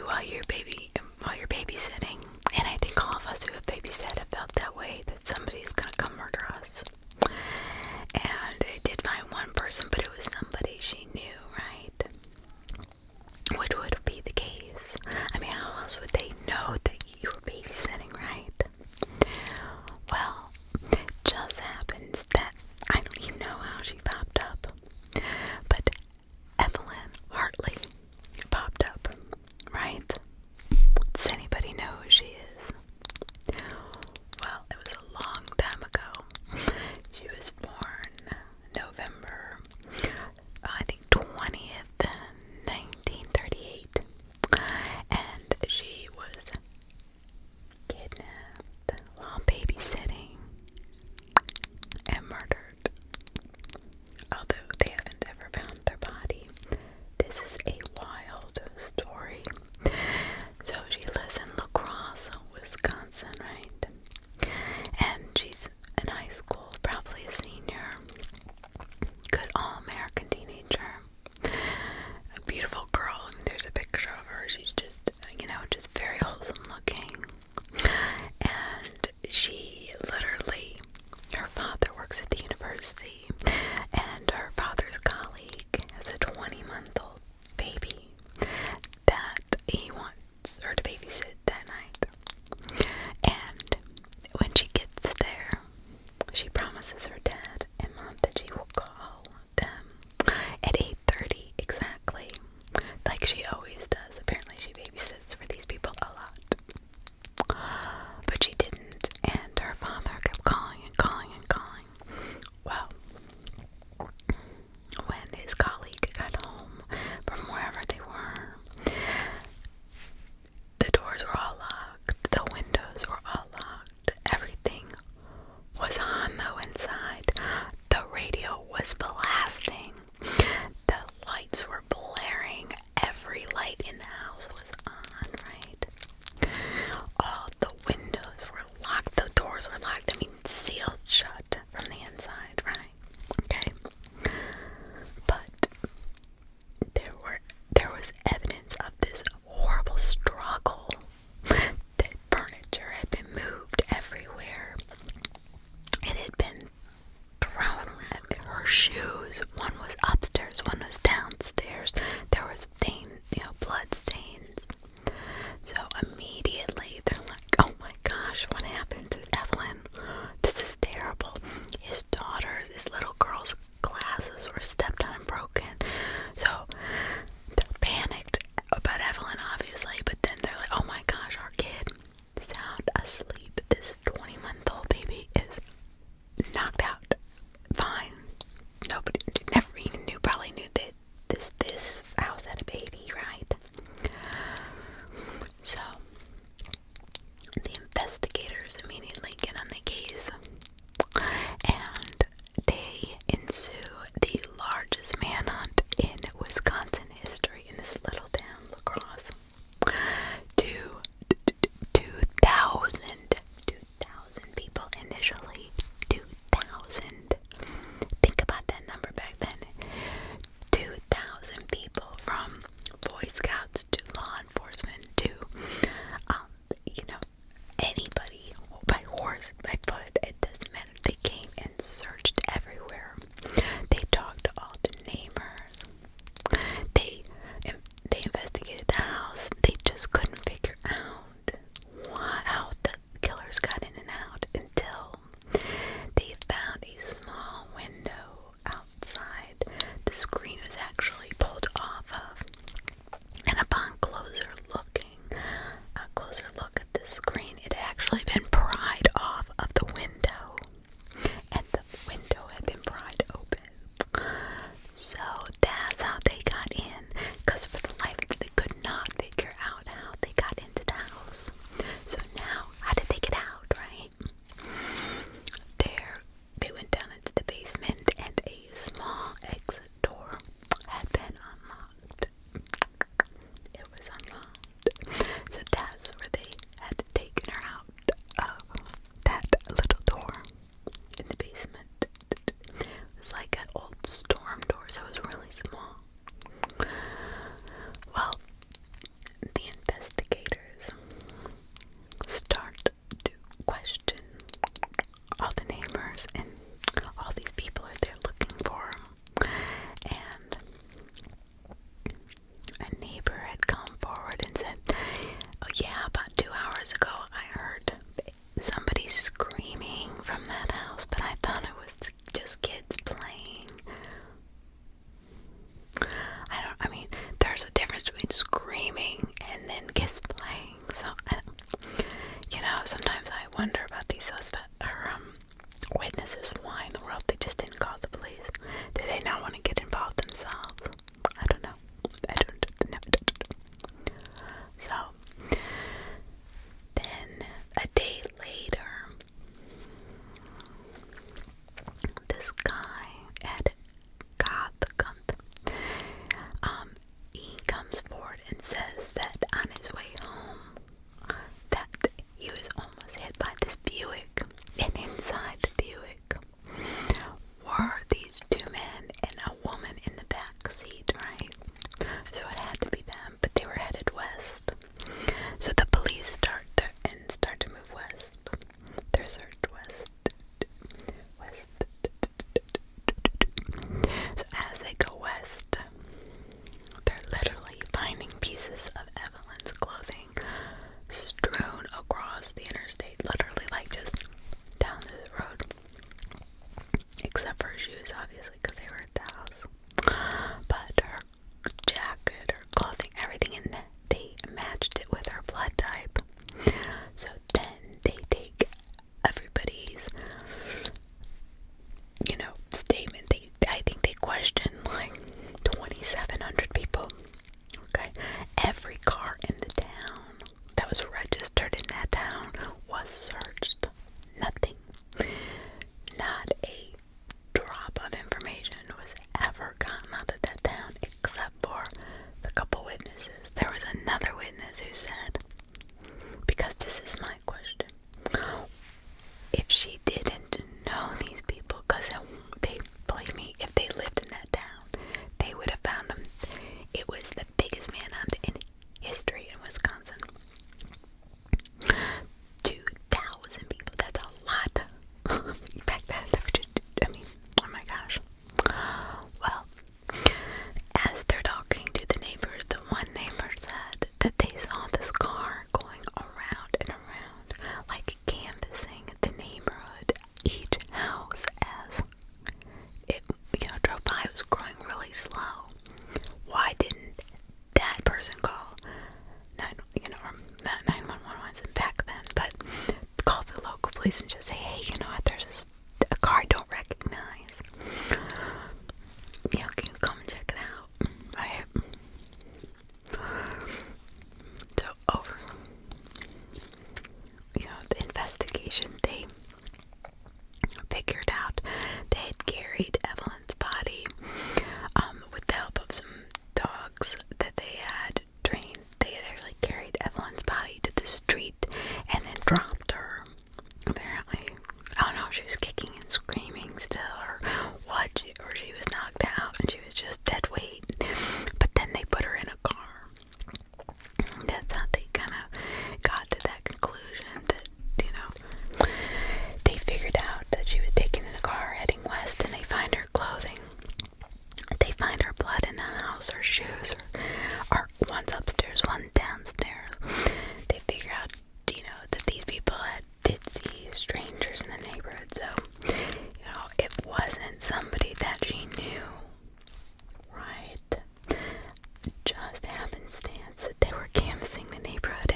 while you're babysitting. And I think all of us who have babysat have felt that way, that somebody's gonna come murder us. And they did find one person, but it was somebody she knew, right? Which would be the case. I mean, how else would they know that you were babysitting, right? Well, it just happens that I don't even know how she popped up, but Evelyn Hartley popped up, right? Does anybody know who she is? Well, it was a long time ago. She was born November, I think 20th, 1938, and she was kidnapped while babysitting and murdered. Although they haven't ever found their body, this is a wild story. So she lives in La Crosse, Wisconsin, right? And she's in high school, probably a senior. Good all-American teenager. A beautiful girl. I mean, there's a picture of her. She's just, just very wholesome looking. And she literally, her father works at the university, and her father's colleague has a 20-month-old baby that he wants her to babysit that night. And when she gets there, she promises her dad and mom that she will call them at 8:30 exactly, like she always does. Apparently she babysits for these people a lot. But she didn't, and her father kept calling and calling and calling. Well, when his colleague got home from wherever they were, police and just say, hey, you know what, there's a car I don't recognize. Yeah, can you come and check it out? Right? So over, the investigation, they figured out they had carried Evelyn's body with the help of some dogs that they had trained. They had actually carried Evelyn's body to the street and then dropped her. Apparently, I don't know if she was kicking and screaming still or what, or she was knocked out and she was just dead weight. But then they put her in a car. That's how they kind of got to that conclusion that, they figured out that she was taken in a car heading west, and they find her clothing. They find her blood in the house, her shoes, or one's upstairs, one's downstairs. They figure out, that these people did see strangers in the neighborhood, so, it wasn't somebody that she knew, right? Just happenstance that they were canvassing the neighborhood,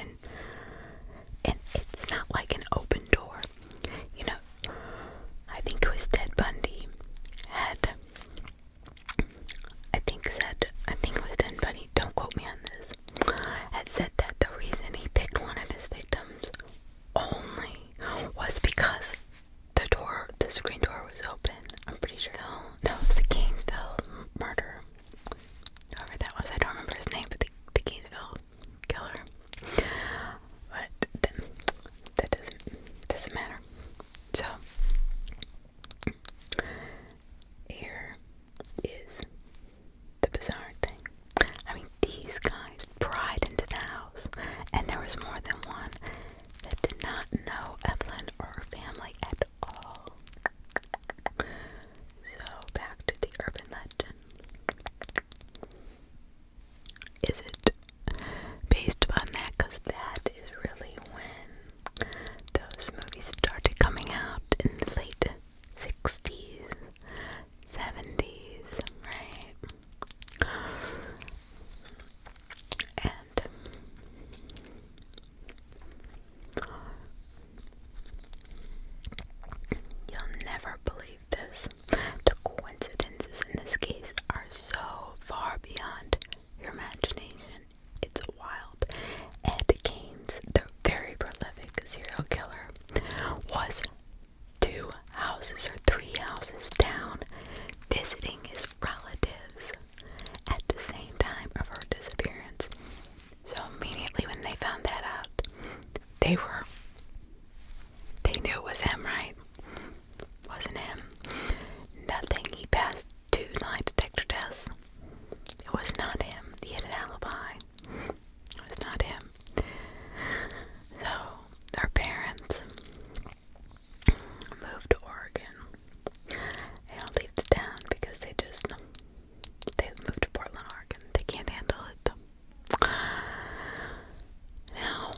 and it's not like an open door. I think it was Ted Bundy I think it was Ted Bundy, don't quote me on this, had said that the reason he picked one of his victims only was because the screen door was open. I'm pretty sure that was the Gainesville murder. Whoever that was, I don't remember his name, but the Gainesville killer. But that doesn't matter. So here is the bizarre thing. I mean, these guys pried into the house, and there was more than one that did not know Evelyn or her family at all. So back to the urban legend. Is it based upon that? Because that is really when those movies started coming out in the late 60s, 70s, right? And you'll never believe this. The coincidences in this case are so far beyond your imagination. It's wild. Ed Gaines, the very prolific serial killer, was 2 houses or 3 houses down visiting his relatives at the same time of her disappearance. So immediately when they found that out, they knew it was him, right? Wasn't him. Nothing. He passed 2 lie detector tests. It was not him. He had an alibi. It was not him. So her parents moved to Oregon. They don't leave the town because they moved to Portland, Oregon. They can't handle it. Now,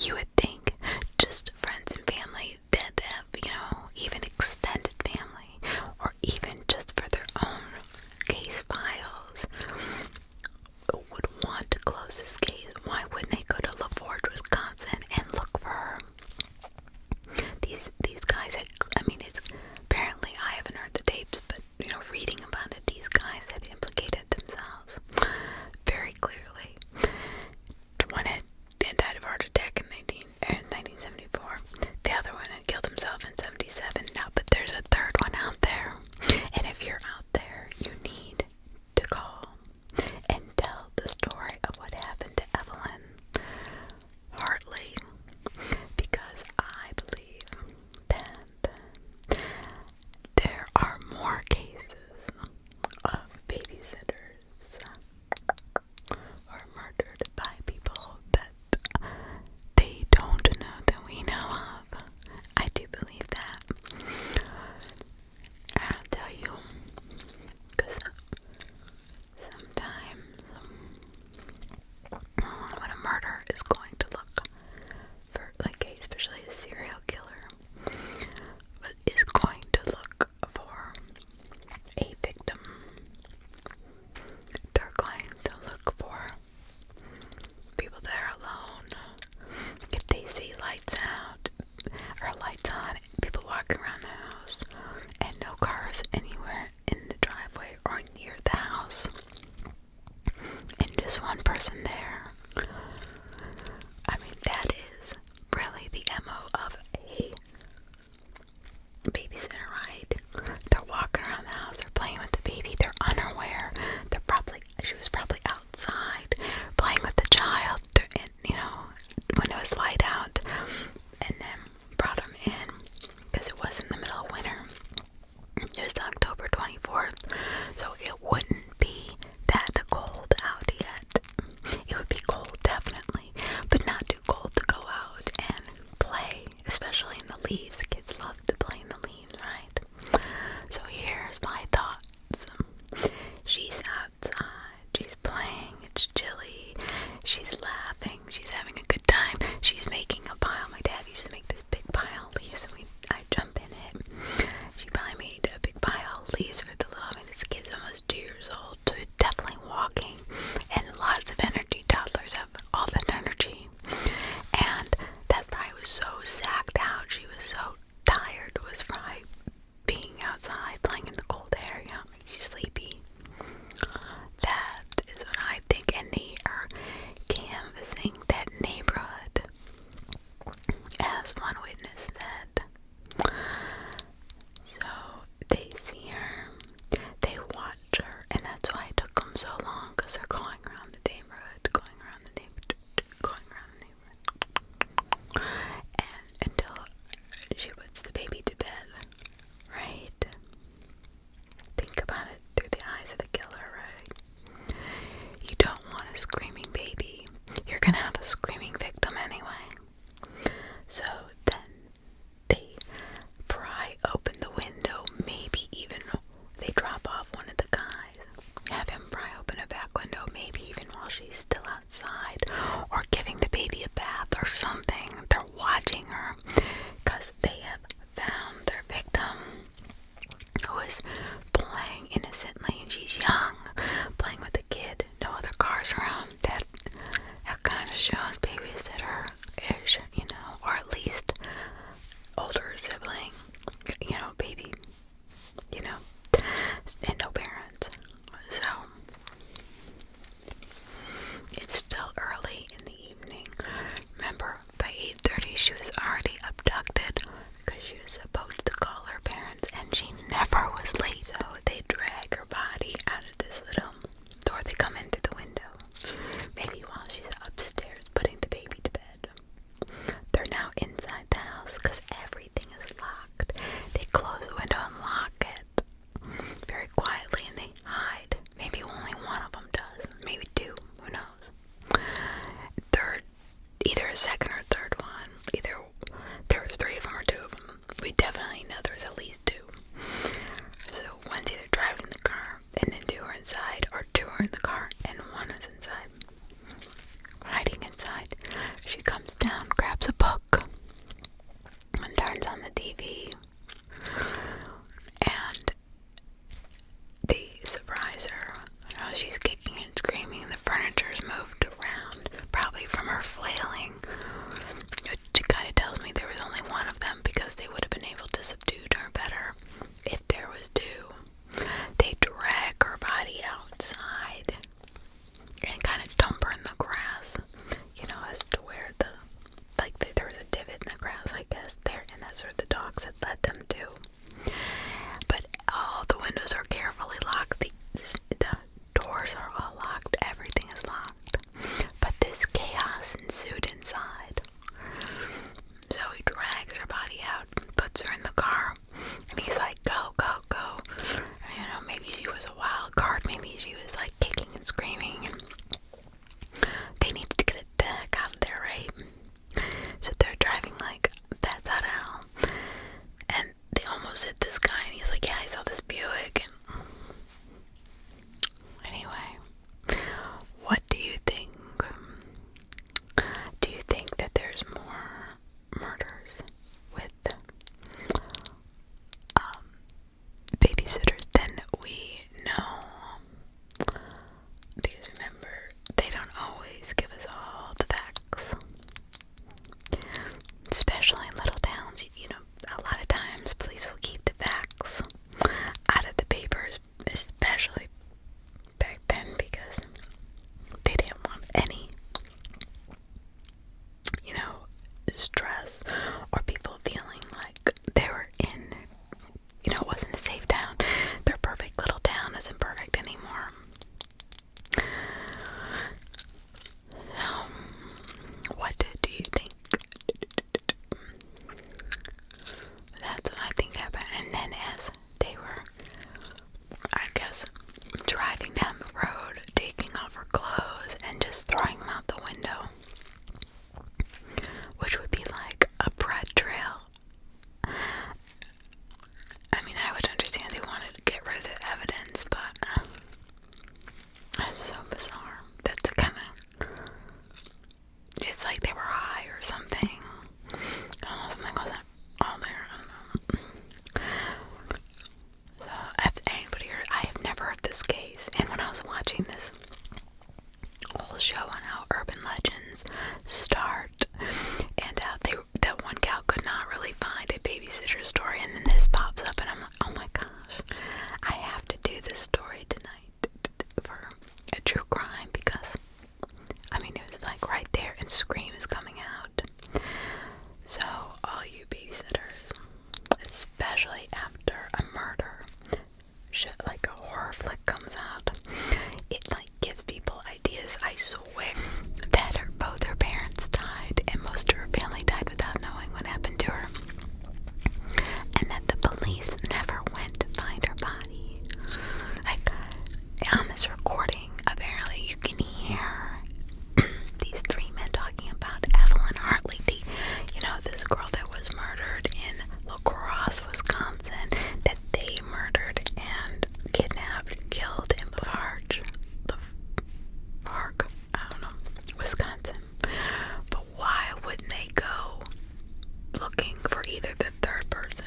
you would think just friends and family that have, even extended family, or even just for their own case files, would want to close this case. Why wouldn't they go to LaForge, Wisconsin and look for her? These guys had, it's apparently, I haven't heard the tapes, but reading about it, these guys had implicated themselves very clearly. One had died of a heart attack in 1974. The other one had killed himself in 77. Now, but there's a third one out there, and if you're out there, you need to call and tell the story of what happened to Evelyn Hartley, because I believe that there are more cases of babysitters who are murdered by people that they don't know that we know of. I do believe that. I'll tell you, because sometimes when a murder is going to look for, especially a serial killer, but is going to look for a victim, they're going to look for people that are alone. If they see lights out or lights on, people walking around the house, and no cars anywhere in the driveway or near the house, and just one person there, that is really the MO of a babysitter, right? They're walking around the house, they're playing with the baby, they're unaware, she was probably outside playing with the child, and, when it was light out, and then brought him in, because it was in the middle of winter. It was October 24th, so it wouldn't be that cold out yet. It would be cold, definitely, but not too cold to go out and play, especially in the leaves. Kids love to play in the leaves, right? So here's my thoughts. She's outside, she's playing, it's chilly, she's laughing, she's having a good time, she's making a pile. My dad used to make this big pile of leaves, so I jump in it. She probably made a big pile of leaves for the little, this kid's almost 2 years old, so definitely walking, and lots of energy. Toddlers have all that energy, and that's probably was so sacked out, she was so tired, was probably being outside, playing in the cold air, makes you sleepy. That is what I think, and they are canvassing that neighborhood, as one witness said. So they see her, they watch her, and that's why it took them so long, because they're going around the neighborhood, and until she puts the baby to bed, right? Think about it through the eyes of a killer, right? You don't want a screaming baby. You're gonna have a screaming victim anyway. So then they pry open the window, maybe even they drop off one of the guys, have him pry open a back window, maybe even while she's still outside, or giving the baby a bath or something. They're watching her, because they have found their victim, who is playing innocently, and she's young, playing with a kid, no other cars around. They urban legends start. And that one gal could not really find a babysitter story, and then this pops up, and I'm like, oh my gosh, I have to do this story tonight for a true crime, because I mean, it was like right there, and Scream is coming out. So all you babysitters, especially after a murder, like a horror flick comes out, it like gives people ideas. I swear that both her parents died, and most of her family died without knowing what happened to her, and that the police never went to find her body. Like, on this recording, apparently you can hear these three men talking about Evelyn Hartley, this girl that was murdered in Crosse, Wisconsin, that they murdered and kidnapped and killed in the park, I don't know, Wisconsin. But why wouldn't they go looking for either the third person,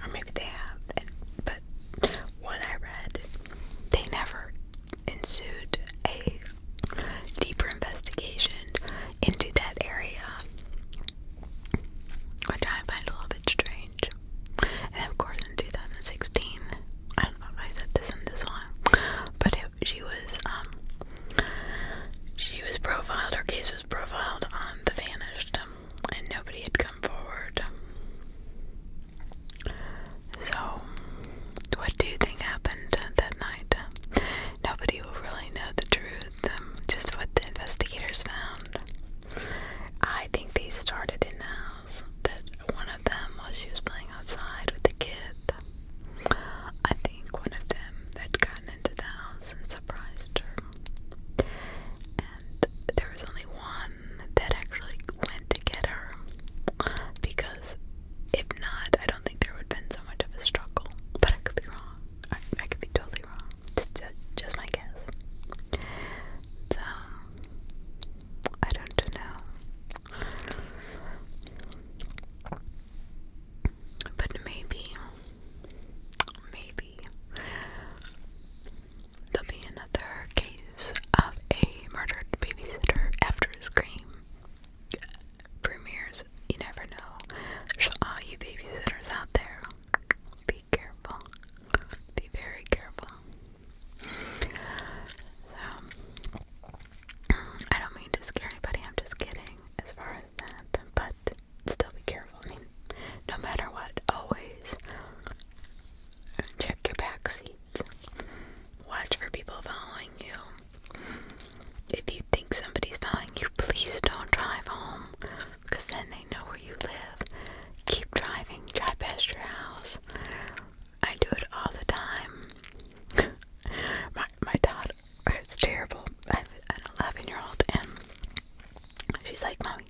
or maybe they have, but what I read, they never ensued a deeper investigation into that area, which I find a little bit strange. And of course, in 2016, I don't know if I said this in this one, but she was profiled. Her case was profiled on The Vanished, and nobody had come forward. So, what do you think happened that night? Nobody will really know the truth, just what the investigators found. I think they started in the house, that one of them, while she was playing outside with the kid, I think one of them had gotten into the house and surprised her. And there was only one that actually went to get her, because if not, I don't think there would have been so much of a struggle. But I could be wrong. I could be totally wrong. It's just my guess. So, I don't know. But maybe there'll be another case of a murdered babysitter after Scream premieres. You never know. So all you babysitters out there, be careful. Be very careful. I don't mean to scare anybody, I'm just kidding as far as that, but still be careful. I mean, no matter what, always check your back seats. Watch for people following you. If you think somebody's following you, please don't drive home, because then they know where you live. Keep driving, drive past your house. I do it all the time. My daughter, it's terrible. I have an 11-year-old, and she's like, Mommy,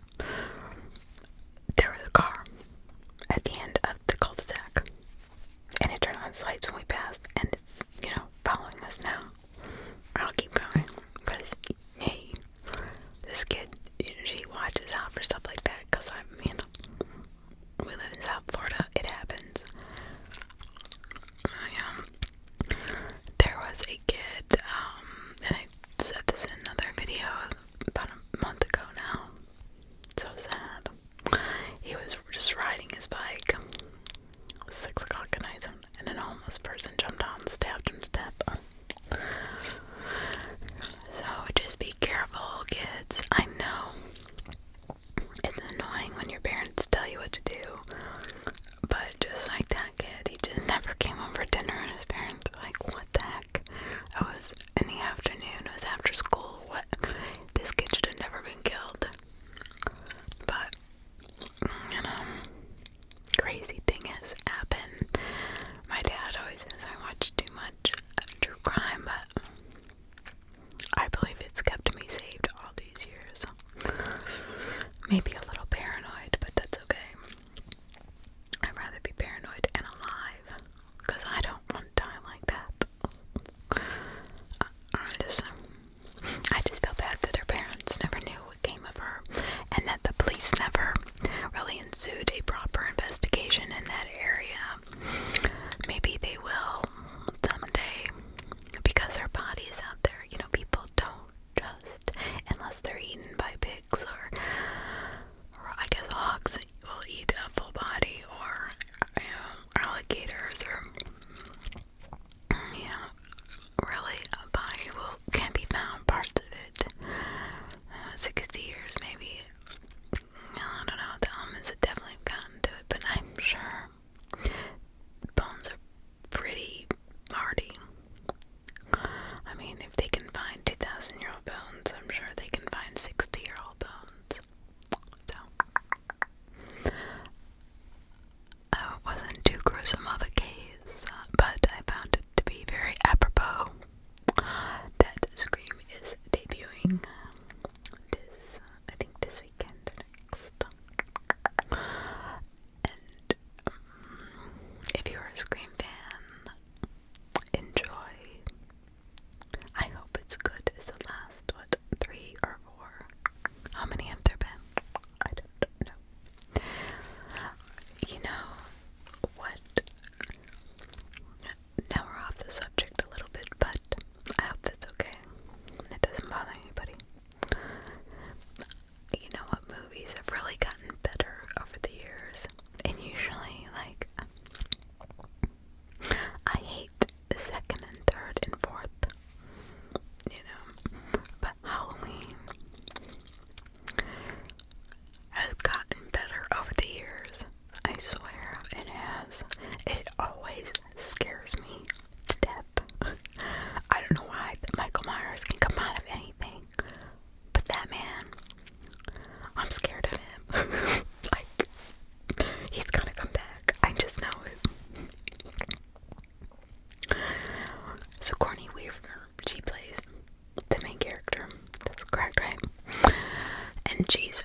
there was a car at the end of the cul-de-sac, and it turned on its lights when we passed, and it's, following us now. I'll keep going, because, hey, this kid, she watches out for stuff like that, because we live in South Florida, it happens. There was a kid, and I said this in another video about a month ago now, so sad. He was just riding his bike, it was 6 o'clock at night, and an homeless person jumped on and stabbed him to death. So just be careful, kids. I know it's annoying when your parents tell you what to do, but just like that kid, he just never came home for dinner, and his parents were like, what the heck? It was in the afternoon, it was after school. What? This kid should have never been killed. But, crazy thing has happened. My dad always says I watch too much true crime, but I believe it's kept me saved all these years. Maybe a little paranoid, but that's okay. I'd rather be paranoid and alive, because I don't want to die like that. I just feel bad that her parents never knew what came of her, and that the police never really ensued a proper investigation in that area. Maybe they will someday, because her body is out there. People don't trust unless correct, right? And she's